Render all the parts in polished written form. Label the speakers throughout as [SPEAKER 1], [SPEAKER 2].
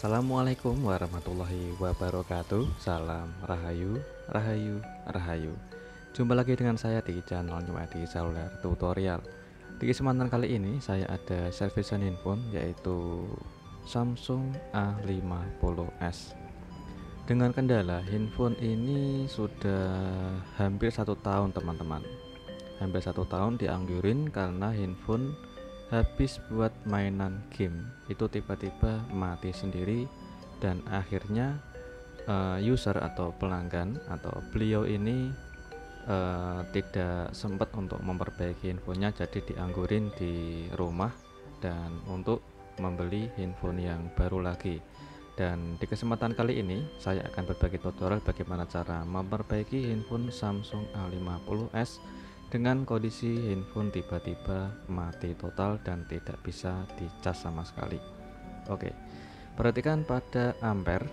[SPEAKER 1] Assalamualaikum warahmatullahi wabarakatuh. Salam Rahayu, Rahayu, Rahayu. Jumpa lagi dengan saya di channel Nyumadi Seluler Tutorial. Di kesempatan kali ini saya ada servisan handphone yaitu Samsung A50s. Dengan kendala handphone ini sudah hampir 1 tahun teman-teman. Hampir 1 tahun dianggurin karena handphone habis buat mainan game itu tiba-tiba mati sendiri, dan akhirnya user atau pelanggan atau beliau ini tidak sempat untuk memperbaiki handphonenya, jadi dianggurin di rumah dan untuk membeli handphone yang baru lagi. Dan di kesempatan kali ini saya akan berbagi tutorial bagaimana cara memperbaiki handphone Samsung A50s dengan kondisi handphone tiba-tiba mati total dan tidak bisa dicas sama sekali. Oke, perhatikan pada ampere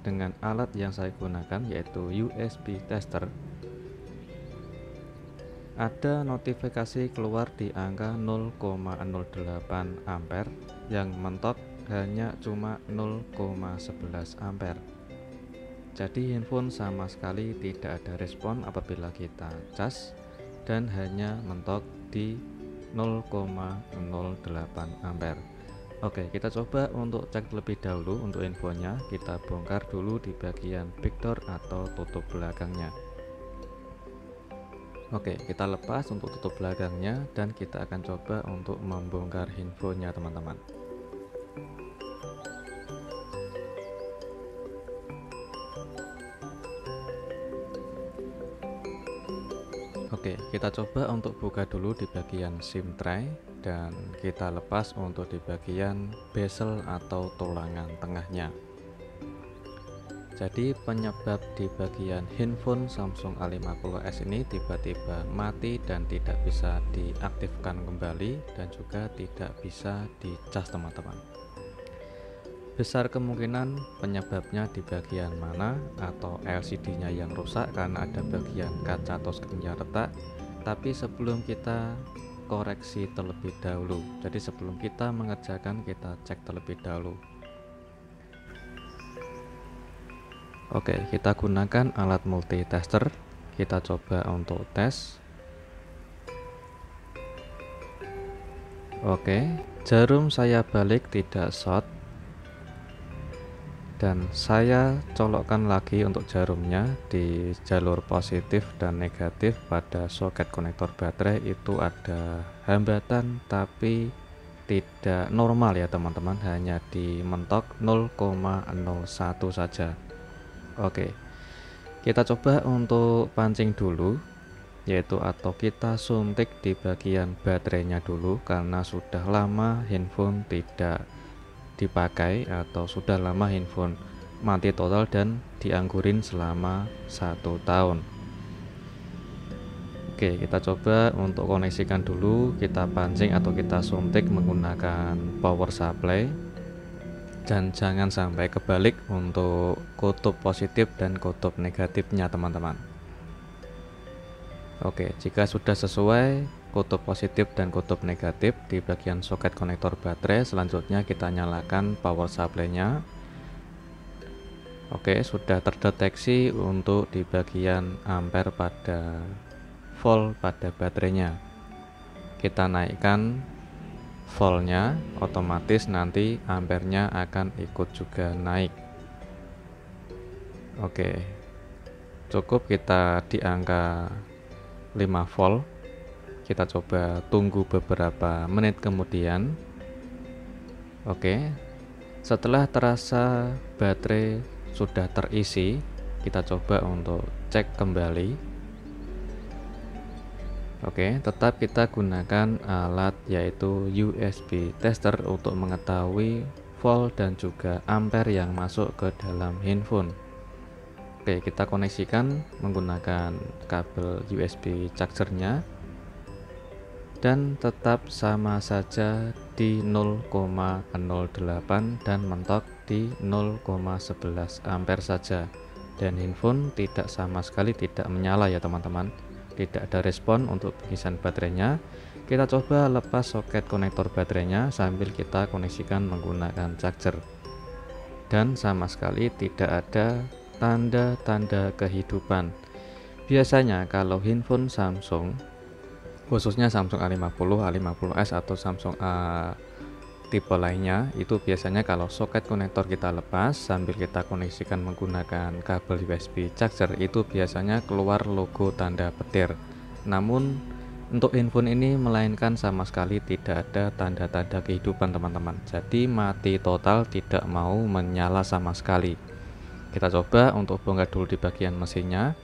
[SPEAKER 1] dengan alat yang saya gunakan yaitu USB tester. Ada notifikasi keluar di angka 0,08 ampere yang mentok hanya cuma 0,11 ampere. Jadi handphone sama sekali tidak ada respon apabila kita cas dan hanya mentok di 0,08 ampere. Oke, kita coba untuk cek terlebih dahulu untuk infonya. Kita bongkar dulu di bagian backdoor atau tutup belakangnya. Oke, kita lepas untuk tutup belakangnya dan kita akan coba untuk membongkar infonya teman-teman. Oke, kita coba untuk buka dulu di bagian SIM tray dan kita lepas untuk di bagian bezel atau tulangan tengahnya. Jadi penyebab di bagian handphone Samsung A50s ini tiba-tiba mati dan tidak bisa diaktifkan kembali dan juga tidak bisa dicas teman-teman. Besar kemungkinan penyebabnya di bagian mana, atau LCD-nya yang rusak karena ada bagian kaca atau screen-nya retak. Tapi sebelum kita koreksi terlebih dahulu, jadi sebelum kita mengerjakan kita cek terlebih dahulu. Oke, kita gunakan alat multitester. Kita coba untuk tes. Oke, jarum saya balik tidak short. Dan saya colokkan lagi untuk jarumnya di jalur positif dan negatif. Pada soket konektor baterai itu ada hambatan tapi tidak normal ya teman-teman, hanya di mentok 0,01 saja. Oke, kita coba untuk pancing dulu, yaitu atau kita suntik di bagian baterainya dulu karena sudah lama handphone tidak dipakai atau sudah lama handphone mati total dan dianggurin selama 1 tahun. Oke, kita coba untuk koneksikan dulu. Kita pancing atau kita suntik menggunakan power supply dan jangan sampai kebalik untuk kutub positif dan kutub negatifnya teman-teman. Oke, jika sudah sesuai kutub positif dan kutub negatif di bagian soket konektor baterai, selanjutnya kita nyalakan power supply-nya. Oke, sudah terdeteksi untuk di bagian ampere pada volt pada baterainya. Kita naikkan voltnya, otomatis nanti ampernya akan ikut juga naik. Oke, cukup kita di angka 5 volt. Kita coba tunggu beberapa menit kemudian. Oke, setelah terasa baterai sudah terisi, kita coba untuk cek kembali. Oke, tetap kita gunakan alat yaitu USB tester untuk mengetahui volt dan juga ampere yang masuk ke dalam handphone. Oke, kita koneksikan menggunakan kabel USB chargernya dan tetap sama saja di 0,08 dan mentok di 0,11 ampere saja, dan handphone tidak sama sekali tidak menyala ya teman-teman, tidak ada respon untuk pengisian baterainya. Kita coba lepas soket konektor baterainya sambil kita koneksikan menggunakan charger. dan sama sekali tidak ada tanda-tanda kehidupan. Biasanya kalau handphone Samsung, khususnya Samsung A50, A50s atau Samsung A tipe lainnya, itu biasanya kalau soket konektor kita lepas sambil kita koneksikan menggunakan kabel USB charger, itu biasanya keluar logo tanda petir. Namun untuk handphone ini melainkan sama sekali tidak ada tanda-tanda kehidupan teman-teman. Jadi mati total, tidak mau menyala sama sekali. Kita coba untuk bongkar dulu di bagian mesinnya.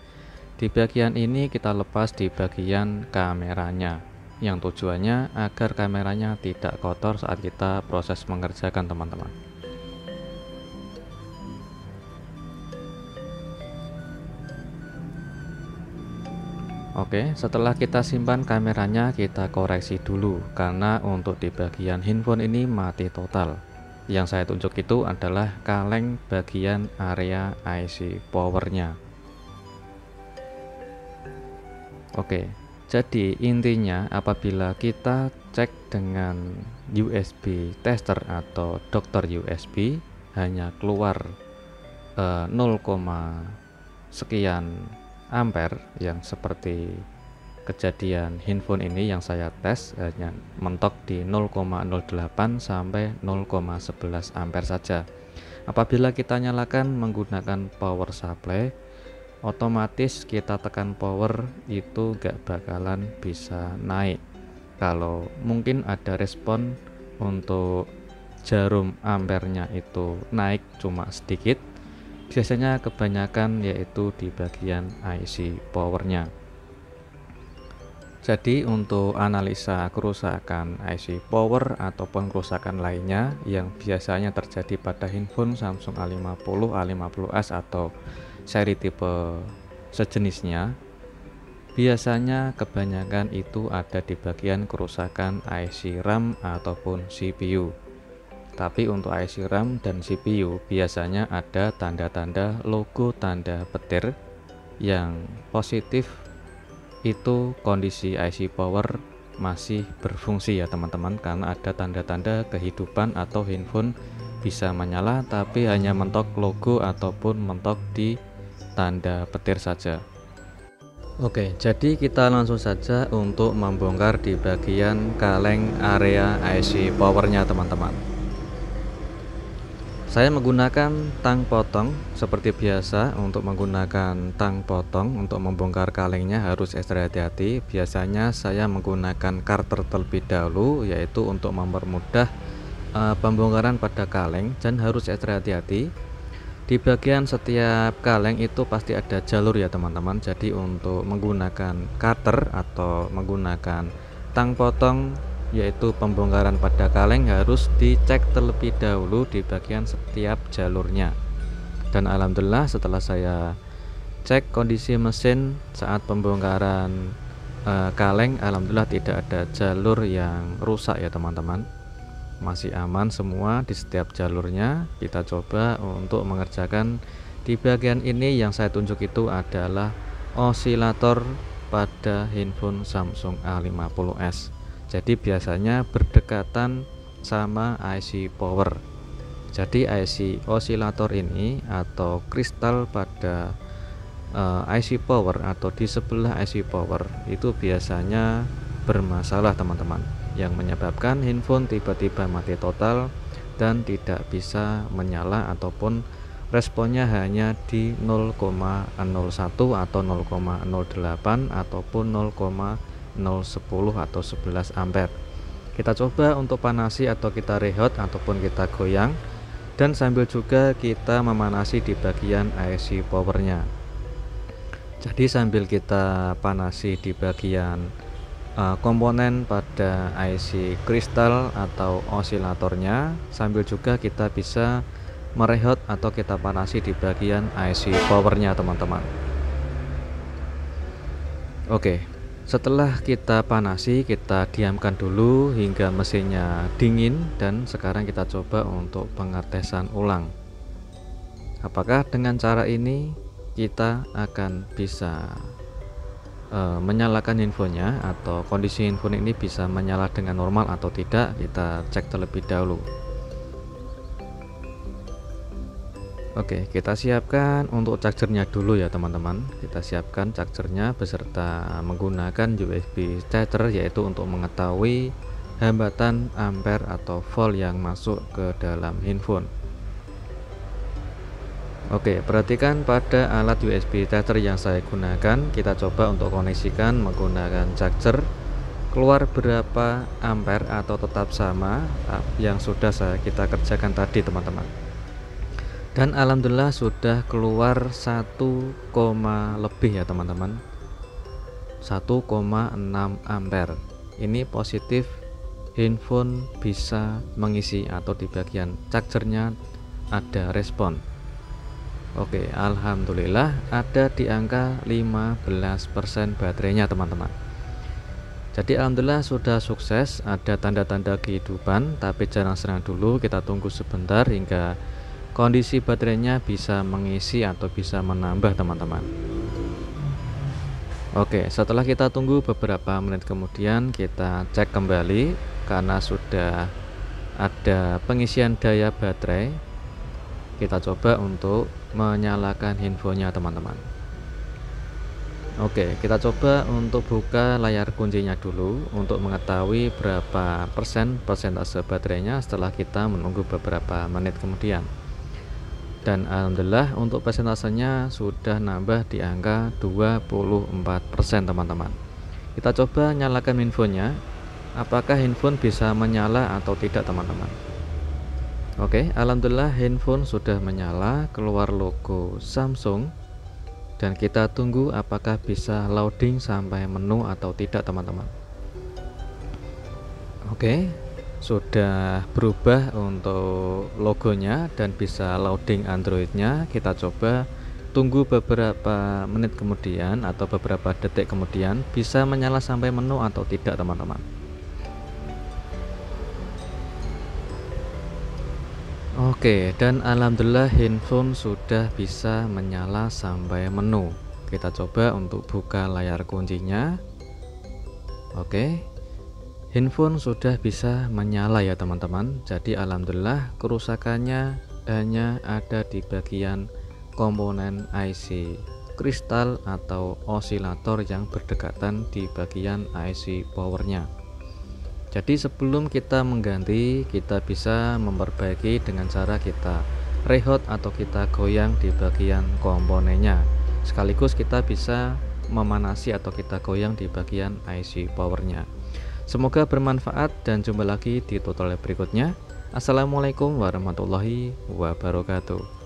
[SPEAKER 1] Di bagian ini kita lepas di bagian kameranya, yang tujuannya agar kameranya tidak kotor saat kita proses mengerjakan teman-teman. Oke, setelah kita simpan kameranya, kita koreksi dulu karena untuk di bagian handphone ini mati total. Yang saya tunjuk itu adalah kaleng bagian area IC powernya. Oke, jadi intinya apabila kita cek dengan USB tester atau dokter USB hanya keluar 0, sekian ampere, yang seperti kejadian handphone ini yang saya tes hanya mentok di 0,08 sampai 0,11 ampere saja. Apabila kita nyalakan menggunakan power supply, otomatis kita tekan power itu gak bakalan bisa naik. Kalau mungkin ada respon untuk jarum ampernya itu naik cuma sedikit, biasanya kebanyakan yaitu di bagian IC powernya. Jadi untuk analisa kerusakan IC power ataupun kerusakan lainnya yang biasanya terjadi pada handphone Samsung A50, A50s atau seri tipe sejenisnya, biasanya kebanyakan itu ada di bagian kerusakan IC RAM ataupun CPU. Tapi untuk IC RAM dan CPU biasanya ada tanda-tanda logo tanda petir yang positif, itu kondisi IC power masih berfungsi ya teman-teman, karena ada tanda-tanda kehidupan atau handphone bisa menyala tapi hanya mentok logo ataupun mentok di tanda petir saja. Oke, jadi kita langsung saja untuk membongkar di bagian kaleng area IC powernya teman-teman. Saya menggunakan tang potong seperti biasa. Untuk menggunakan tang potong untuk membongkar kalengnya harus ekstra hati-hati. Biasanya saya menggunakan karter terlebih dahulu, yaitu untuk mempermudah pembongkaran pada kaleng, dan harus ekstra hati-hati. Di bagian setiap kaleng itu pasti ada jalur ya teman-teman. Jadi untuk menggunakan cutter atau menggunakan tang potong, yaitu pembongkaran pada kaleng, harus dicek terlebih dahulu di bagian setiap jalurnya. Dan alhamdulillah setelah saya cek kondisi mesin saat pembongkaran kaleng, alhamdulillah tidak ada jalur yang rusak ya teman-teman, masih aman semua di setiap jalurnya. Kita coba untuk mengerjakan di bagian ini. Yang saya tunjuk itu adalah osilator pada handphone Samsung A50s. Jadi biasanya berdekatan sama IC power. Jadi IC osilator ini atau kristal pada IC power atau di sebelah IC power itu biasanya bermasalah teman-teman, yang menyebabkan handphone tiba-tiba mati total dan tidak bisa menyala ataupun responnya hanya di 0,01 atau 0,08 ataupun 0,010 atau 11 ampere. Kita coba untuk panasi atau kita reheat ataupun kita goyang, dan sambil juga kita memanasi di bagian IC powernya. Jadi sambil kita panasi di bagian komponen pada IC kristal atau osilatornya, sambil juga kita bisa mereheat atau kita panasi di bagian IC powernya teman-teman. Oke, setelah kita panasi, kita diamkan dulu hingga mesinnya dingin, dan sekarang kita coba untuk pengetesan ulang. Apakah dengan cara ini kita akan bisa menyalakan handphonenya, atau kondisi handphone ini bisa menyala dengan normal atau tidak? Kita cek terlebih dahulu. Oke, kita siapkan untuk chargernya dulu ya teman-teman. Kita siapkan chargernya beserta menggunakan USB charger, yaitu untuk mengetahui hambatan ampere atau volt yang masuk ke dalam handphone. Oke, perhatikan pada alat USB charger yang saya gunakan. Kita coba untuk koneksikan menggunakan charger. Keluar berapa ampere atau tetap sama yang sudah kita kerjakan tadi teman-teman. Dan alhamdulillah sudah keluar 1, lebih ya teman-teman, 1,6 ampere. Ini positif, handphone bisa mengisi atau di bagian chargernya ada respon. Oke, alhamdulillah ada di angka 15% baterainya teman-teman. Jadi alhamdulillah sudah sukses. Ada tanda-tanda kehidupan, tapi jangan serang dulu, kita tunggu sebentar hingga kondisi baterainya bisa mengisi atau bisa menambah teman-teman. Oke, setelah kita tunggu beberapa menit kemudian kita cek kembali karena sudah ada pengisian daya baterai. Kita coba untuk menyalakan handphonenya teman-teman. Oke, kita coba untuk buka layar kuncinya dulu untuk mengetahui berapa persentase baterainya setelah kita menunggu beberapa menit kemudian. Dan alhamdulillah untuk persentasenya sudah nambah di angka 24% teman-teman. Kita coba nyalakan handphonenya, apakah handphone bisa menyala atau tidak teman-teman. Oke, alhamdulillah handphone sudah menyala, keluar logo Samsung, dan kita tunggu apakah bisa loading sampai menu atau tidak teman-teman. Oke, sudah berubah untuk logonya dan bisa loading Androidnya. Kita coba tunggu beberapa menit kemudian atau beberapa detik kemudian bisa menyala sampai menu atau tidak teman-teman. Oke, dan alhamdulillah handphone sudah bisa menyala sampai menu. Kita coba untuk buka layar kuncinya. Oke, handphone sudah bisa menyala ya teman-teman. Jadi alhamdulillah kerusakannya hanya ada di bagian komponen IC kristal atau osilator yang berdekatan di bagian IC powernya. Jadi sebelum kita mengganti, kita bisa memperbaiki dengan cara kita rehot atau kita goyang di bagian komponennya. Sekaligus kita bisa memanasi atau kita goyang di bagian IC powernya. Semoga bermanfaat dan jumpa lagi di tutorial berikutnya. Assalamualaikum warahmatullahi wabarakatuh.